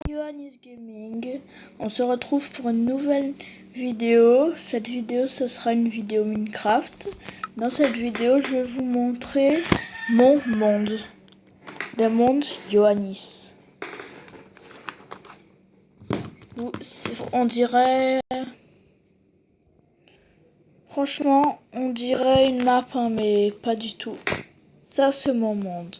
Yoannis Gaming. On se retrouve pour une nouvelle vidéo. Cette vidéo, ce sera une vidéo Minecraft. Dans cette vidéo, je vais vous montrer mon monde. Le monde Yoannis. On dirait... Franchement, on dirait une map, hein, mais pas du tout. Ça, c'est mon monde.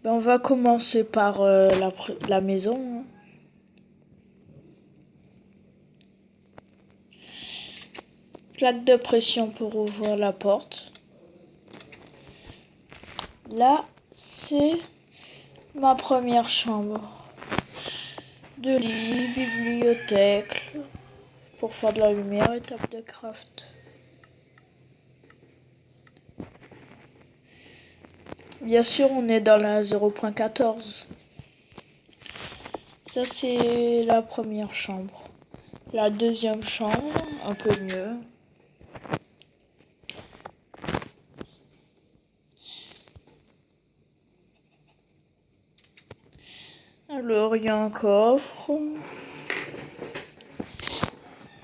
On va commencer par la maison. Plaque de pression pour ouvrir la porte. Là, c'est ma première chambre. De lit, bibliothèque, pour faire de la lumière et table de craft. Bien sûr, on est dans la 0.14. Ça, c'est la première chambre. La deuxième chambre, un peu mieux. Alors, il y a un coffre,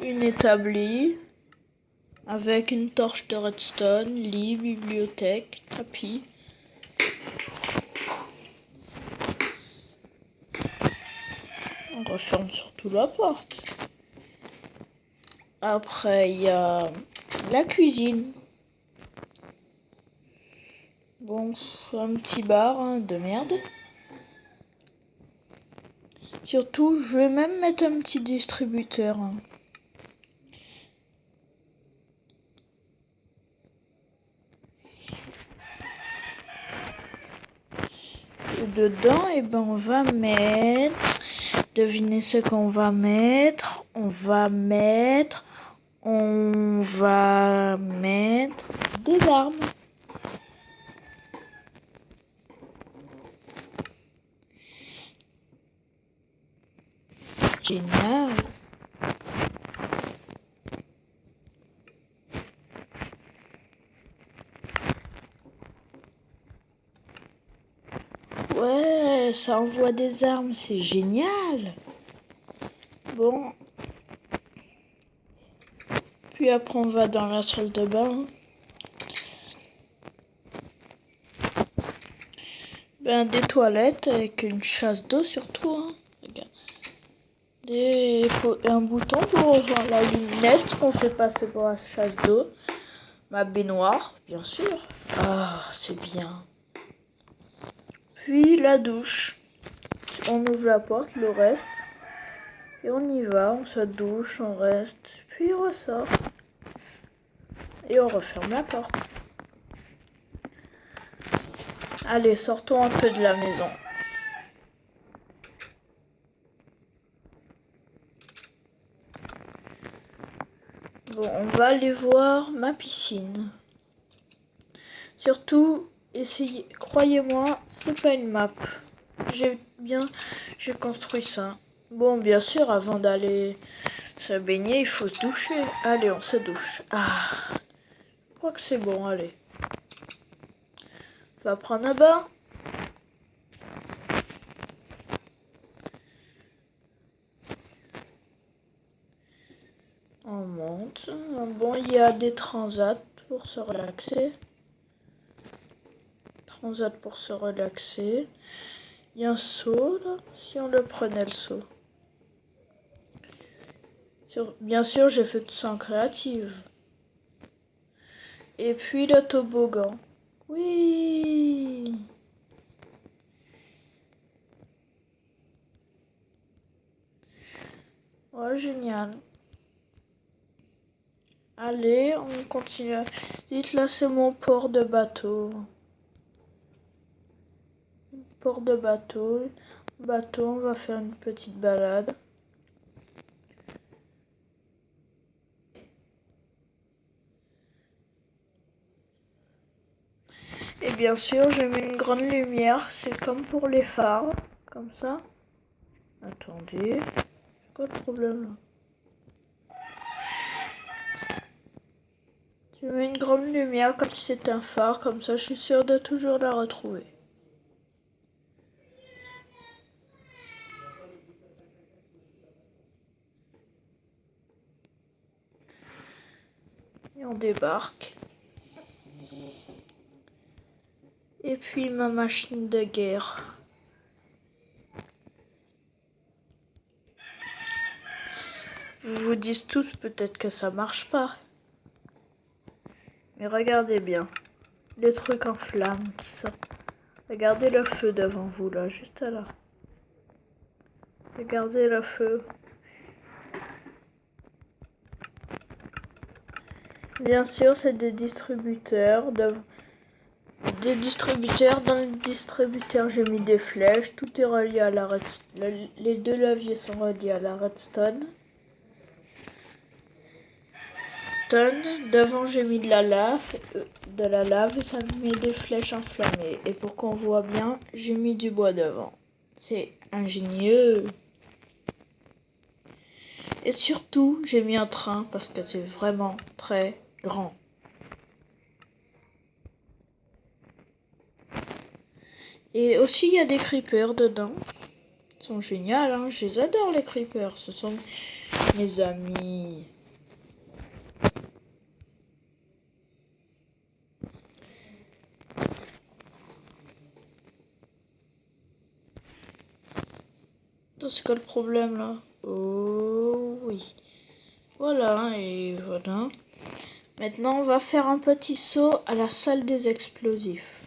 une établie, avec une torche de redstone, lit, bibliothèque, tapis. On referme surtout la porte. Après, il y a la cuisine. Bon, un petit bar, hein, de merde. Surtout, je vais même mettre un petit distributeur. Hein. Et dedans, on va mettre... Devinez ce qu'on va mettre. On va mettre des armes. Génial. Ouais, ça envoie des armes, c'est génial. Bon. Puis après, on va dans la salle de bain. Des toilettes avec une chasse d'eau surtout. Hein. Regarde. Un bouton pour rejoindre la lunette qu'on fait passer pour la chasse d'eau. Ma baignoire, bien sûr. Ah, c'est bien. Puis la douche. On ouvre la porte, le reste. Et on y va, on se douche, on reste. Puis on ressort. Et on referme la porte. Allez, sortons un peu de la maison. Bon, on va aller voir ma piscine. Surtout, essayez, croyez-moi, c'est pas une map. J'ai construit ça. Bon, bien sûr, avant d'aller se baigner, il faut se doucher. Allez, on se douche. Ah, je crois que c'est bon, allez. On va prendre un bain. On monte. Bon, il y a des transats pour se relaxer. Transat pour se relaxer. Il y a un seau, là, si on le prenait le seau. Bien sûr, j'ai fait tout ça en créative. Et puis le toboggan. Oui! Ouais, génial. Allez, on continue. Dites là, c'est mon port de bateau. Port de bateau. Bateau, on va faire une petite balade. Et bien sûr, j'ai mis une grande lumière. C'est comme pour les phares. Comme ça. Attendez. C'est quoi le problème là? Je mets une grande lumière comme si c'était un phare. Comme ça, je suis sûre de toujours la retrouver. débarque. Et puis ma machine de guerre. Vous vous dites tous peut-être que ça marche pas. Mais regardez bien. Les trucs en flammes qui sortent. Regardez le feu devant vous là, juste là. Regardez le feu. Bien sûr, c'est des distributeurs. Dans le distributeur, j'ai mis des flèches. Tout est relié à la redstone. Les deux leviers sont reliés à la redstone. Devant, j'ai mis de la lave et ça met des flèches enflammées. Et pour qu'on voit bien, j'ai mis du bois devant. C'est ingénieux. Et surtout, j'ai mis un train parce que c'est vraiment très grand. Et aussi, il y a des creepers dedans. Ils sont géniaux, hein. Je les adore, les creepers. Ce sont mes amis. C'est quoi le problème, là? Oh, oui. Voilà, et voilà. Maintenant, on va faire un petit saut à la salle des explosifs.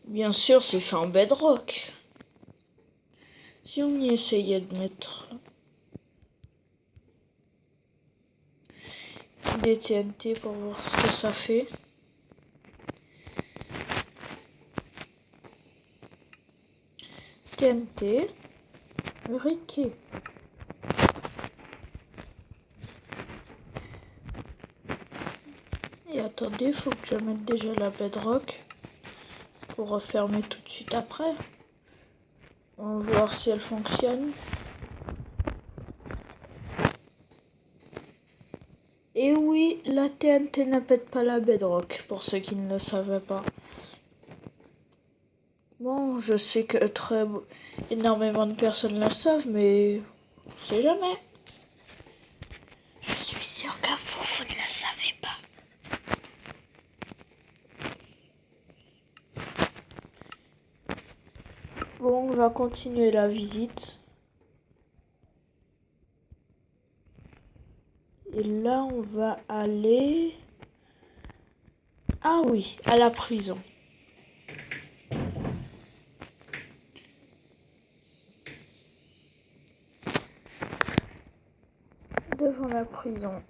Bien sûr, c'est fait en bedrock. Si on y essayait de mettre des TNT pour voir ce que ça fait. TNT, briquet. Et attendez, faut que je mette déjà la bedrock pour refermer tout de suite après. On va voir si elle fonctionne. Et oui, la TNT ne pète pas la bedrock, pour ceux qui ne le savaient pas. Bon, je sais que énormément de personnes le savent, mais on sait jamais. Je suis sûre qu'à fond, vous ne le savez pas. Bon, on va continuer la visite. Et là, on va aller... Ah oui, à la prison. Devant la prison.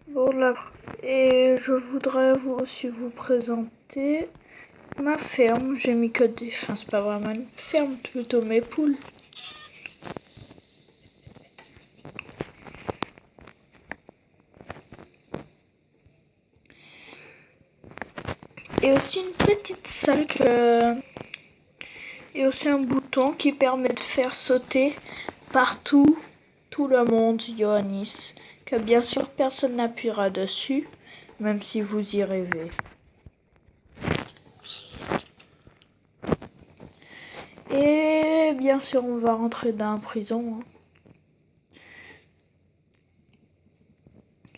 Bon, là, et je voudrais aussi vous présenter ma ferme. J'ai mis que des... Enfin, c'est pas vraiment une ferme, plutôt mes poules. Et aussi une petite salle et aussi un bouton qui permet de faire sauter partout tout le monde Ioannis. Que bien sûr personne n'appuiera dessus, même si vous y rêvez. Et bien sûr on va rentrer dans la prison.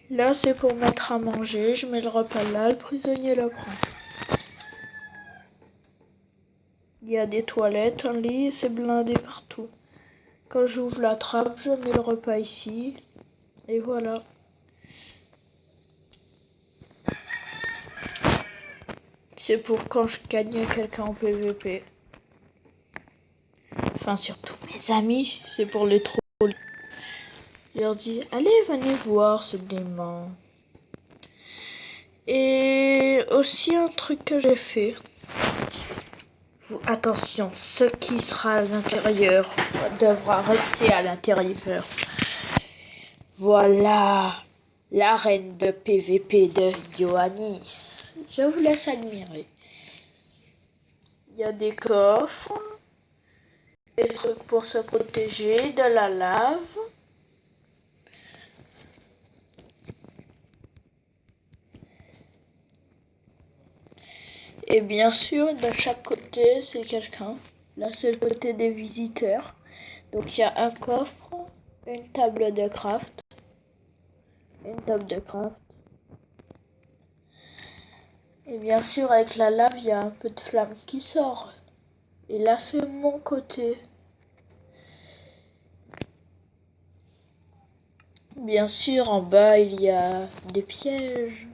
Là c'est pour mettre à manger, je mets le repas là, le prisonnier le prend. Il y a des toilettes, un lit, c'est blindé partout. Quand j'ouvre la trappe, je mets le repas ici. Et voilà. C'est pour quand je gagne quelqu'un en PVP. Enfin, surtout mes amis, c'est pour les trolls. Je leur dis, allez, venez voir ce démon. Et aussi un truc que j'ai fait. Attention, ce qui sera à l'intérieur devra rester à l'intérieur. Voilà, l'arène de PVP de Ioannis. Je vous laisse admirer. Il y a des coffres, des trucs pour se protéger de la lave. Et bien sûr, de chaque côté, c'est quelqu'un. Là, c'est le côté des visiteurs. Donc, il y a un coffre, une table de craft. Et bien sûr, avec la lave, il y a un peu de flamme qui sort. Et là, c'est mon côté. Bien sûr, en bas, il y a des pièges.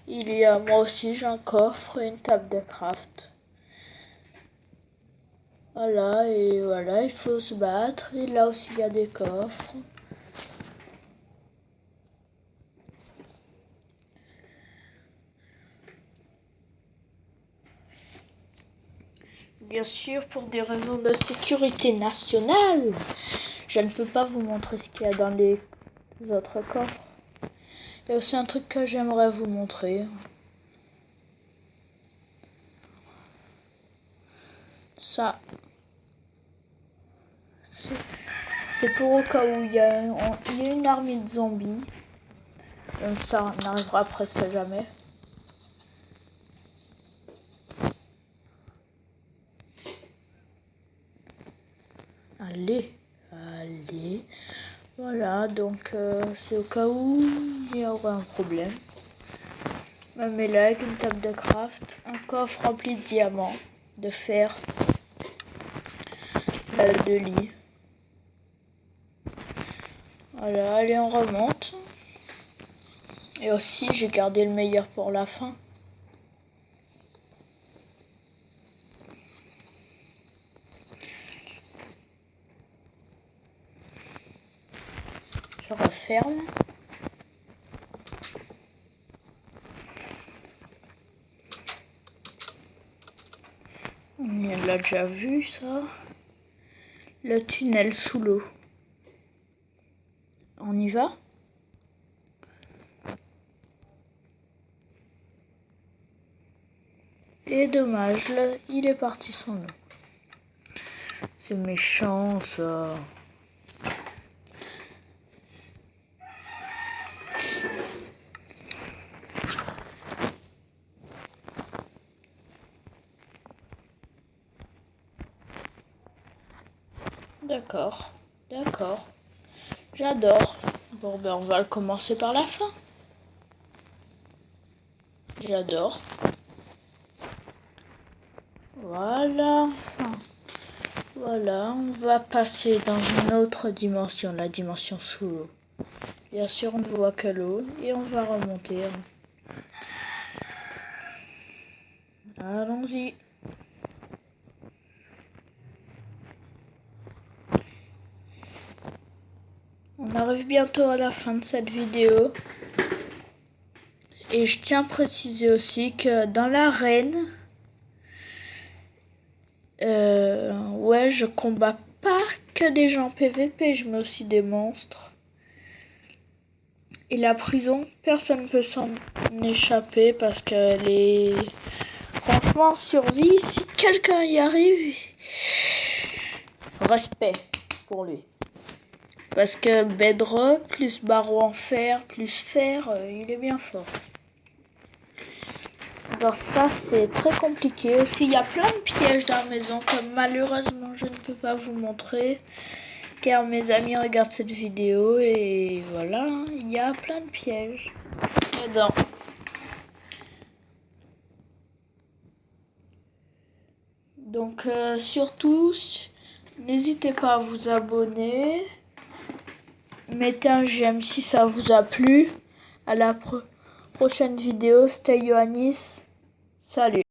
Il y a, moi aussi, j'ai un coffre et une table de craft. Voilà, et voilà, il faut se battre. Et là aussi, il y a des coffres. Bien sûr, pour des raisons de sécurité nationale, je ne peux pas vous montrer ce qu'il y a dans les autres coffres. Il y a aussi un truc que j'aimerais vous montrer. Ça, c'est pour au cas où il y a une armée de zombies. Ça n'arrivera presque jamais. Allez. Voilà, donc c'est au cas où il y aurait un problème. Je me mets là avec une table de craft, un coffre rempli de diamants, de fer, de lit. Voilà, allez, on remonte. Et aussi, j'ai gardé le meilleur pour la fin. Je referme. On l'a déjà vu, ça. Le tunnel sous l'eau. On y va? Et dommage, là, il est parti sans nous. C'est méchant, ça. D'accord. J'adore. Bon, ben, on va commencer par la fin. J'adore. Voilà. Voilà, on va passer dans une autre dimension, la dimension sous l'eau. Bien sûr, on ne voit que l'eau et on va remonter. Allons-y. On arrive bientôt à la fin de cette vidéo. Et je tiens à préciser aussi que dans l'arène, ouais, je combats pas que des gens PVP, je mets aussi des monstres. Et la prison, personne ne peut s'en échapper parce qu'elle est... Franchement, survie, si quelqu'un y arrive, respect pour lui. Parce que Bedrock, plus barreau en fer, plus fer, il est bien fort. Alors ça, c'est très compliqué. Aussi, il y a plein de pièges dans la maison que malheureusement, je ne peux pas vous montrer. Car mes amis regardent cette vidéo et voilà, il y a plein de pièges dedans. Donc surtout, n'hésitez pas à vous abonner. Mettez un j'aime si ça vous a plu. À la prochaine vidéo. C'était Yoannis. Salut.